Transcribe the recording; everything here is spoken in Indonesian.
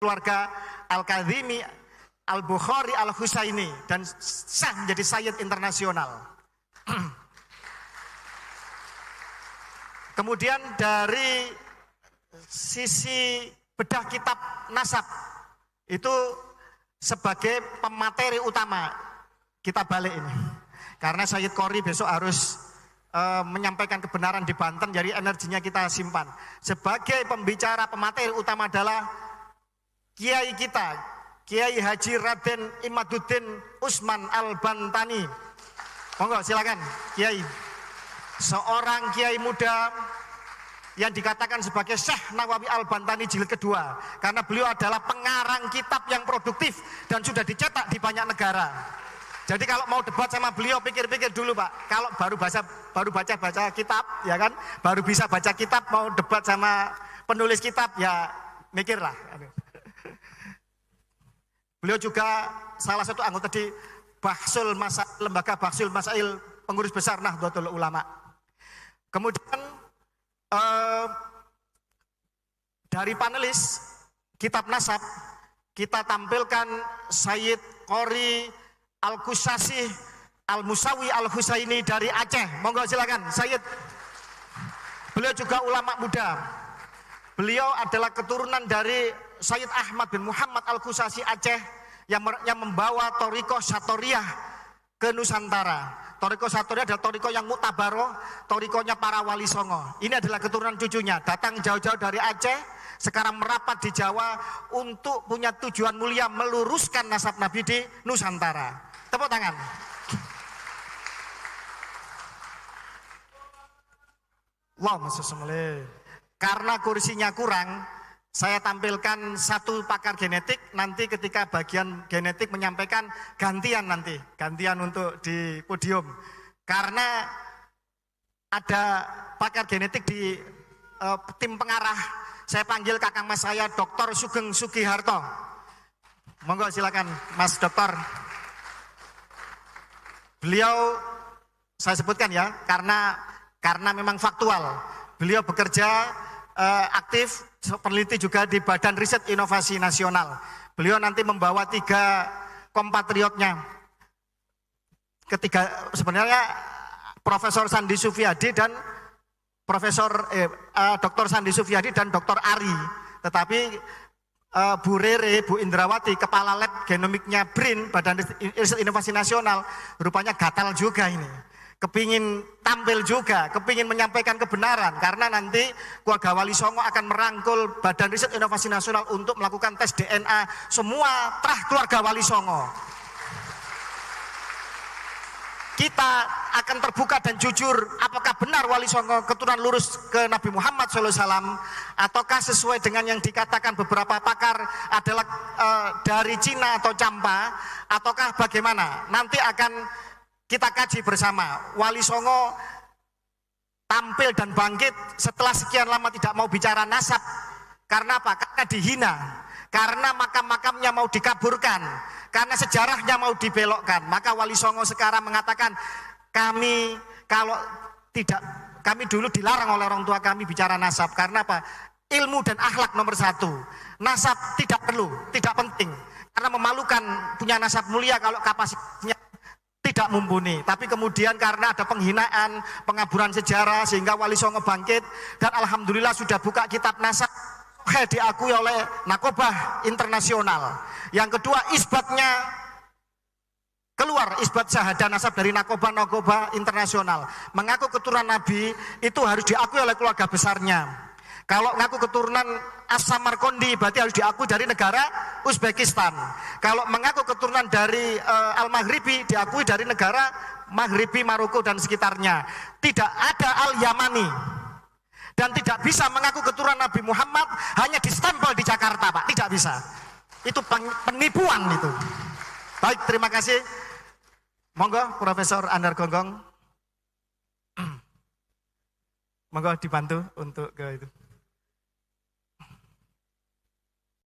keluarga Al-Kadzimi, Al-Bukhari, Al-Husaini, dan sah menjadi sayyid internasional. Kemudian dari sisi bedah kitab nasab, itu sebagai pemateri utama, kita balik ini. Karena Sayyid Qori besok harus menyampaikan kebenaran di Banten, jadi energinya kita simpan. Sebagai pembicara pemateri utama adalah Kiai kita, Kiai Haji Raden Imaduddin Usman Al-Bantani. Monggo silakan Kiai. Seorang Kiai muda yang dikatakan sebagai Syekh Nawawi Al-Bantani jilid kedua, karena beliau adalah pengarang kitab yang produktif dan sudah dicetak di banyak negara. Jadi kalau mau debat sama beliau, pikir-pikir dulu Pak. Kalau baru baca kitab, ya kan, baru bisa baca kitab, mau debat sama penulis kitab, ya mikirlah. Beliau juga salah satu anggota di lembaga Bahsul Masail pengurus besar Nahdlatul Ulama. Kemudian dari panelis kitab nasab kita tampilkan Sayyid Qori Al-Qusasi Al-Musawi Al-Husaini dari Aceh. Monggo silakan Sayyid. Beliau juga ulama muda. Beliau adalah keturunan dari Sayyid Ahmad bin Muhammad Al-Qusasi Aceh yang membawa Thariqah Satoriyah ke Nusantara. Thariqah Satoriyah adalah thariqah yang muktabaroh, thariqahnya para wali songo. Ini adalah keturunan cucunya, datang jauh-jauh dari Aceh, sekarang merapat di Jawa untuk punya tujuan mulia meluruskan nasab Nabi di Nusantara. Tepuk tangan. Wow, maksudnya karena kursinya kurang, saya tampilkan satu pakar genetik, nanti ketika bagian genetik menyampaikan gantian untuk di podium. Karena ada pakar genetik di tim pengarah, saya panggil kakang mas saya Dr. Sugeng Sugiharto. Monggo silakan Mas Dokter. Beliau saya sebutkan ya, karena memang faktual. Beliau bekerja aktif peneliti juga di Badan Riset Inovasi Nasional. Beliau nanti membawa 3 kompatriotnya. Ketiga sebenarnya Profesor Sandi Sufyadi dan Dr. Sandi Sufyadi dan Dr. Ari. Tetapi Bu Rere, Bu Indrawati, kepala lab genomiknya BRIN, Badan Riset Inovasi Nasional, rupanya gatal juga ini. Kepingin tampil juga, kepingin menyampaikan kebenaran, karena nanti keluarga Wali Songo akan merangkul Badan Riset Inovasi Nasional untuk melakukan tes DNA semua trah keluarga Wali Songo. Kita akan terbuka dan jujur, apakah benar Wali Songo keturunan lurus ke Nabi Muhammad SAW, ataukah sesuai dengan yang dikatakan beberapa pakar adalah dari Cina atau Campa, ataukah bagaimana? Nanti akan kita kaji bersama. Wali Songo tampil dan bangkit setelah sekian lama tidak mau bicara nasab. Karena apa? Karena dihina. Karena makam-makamnya mau dikaburkan. Karena sejarahnya mau dibelokkan. Maka Wali Songo sekarang mengatakan, kami dulu dilarang oleh orang tua kami bicara nasab. Karena apa? Ilmu dan akhlak nomor 1. Nasab tidak perlu, tidak penting. Karena memalukan punya nasab mulia kalau kapasitasnya tidak mumpuni. Tapi kemudian karena ada penghinaan, pengaburan sejarah, sehingga Wali Songo bangkit, dan alhamdulillah sudah buka kitab nasab, diakui oleh Nakobah Internasional. Yang kedua, isbatnya keluar, isbat syahadah nasab dari Nakobah Internasional, mengaku keturunan Nabi itu harus diakui oleh keluarga besarnya. Kalau ngaku keturunan As-Samarqandi berarti harus diakui dari negara Uzbekistan. Kalau mengaku keturunan dari Al-Maghribi diakui dari negara Maghribi, Maroko dan sekitarnya. Tidak ada Al-Yamani. Dan tidak bisa mengaku keturunan Nabi Muhammad hanya distempel di Jakarta, Pak. Tidak bisa. Itu penipuan itu. Baik, terima kasih. Monggo Profesor Andar Gonggong. Monggo dibantu untuk ke itu.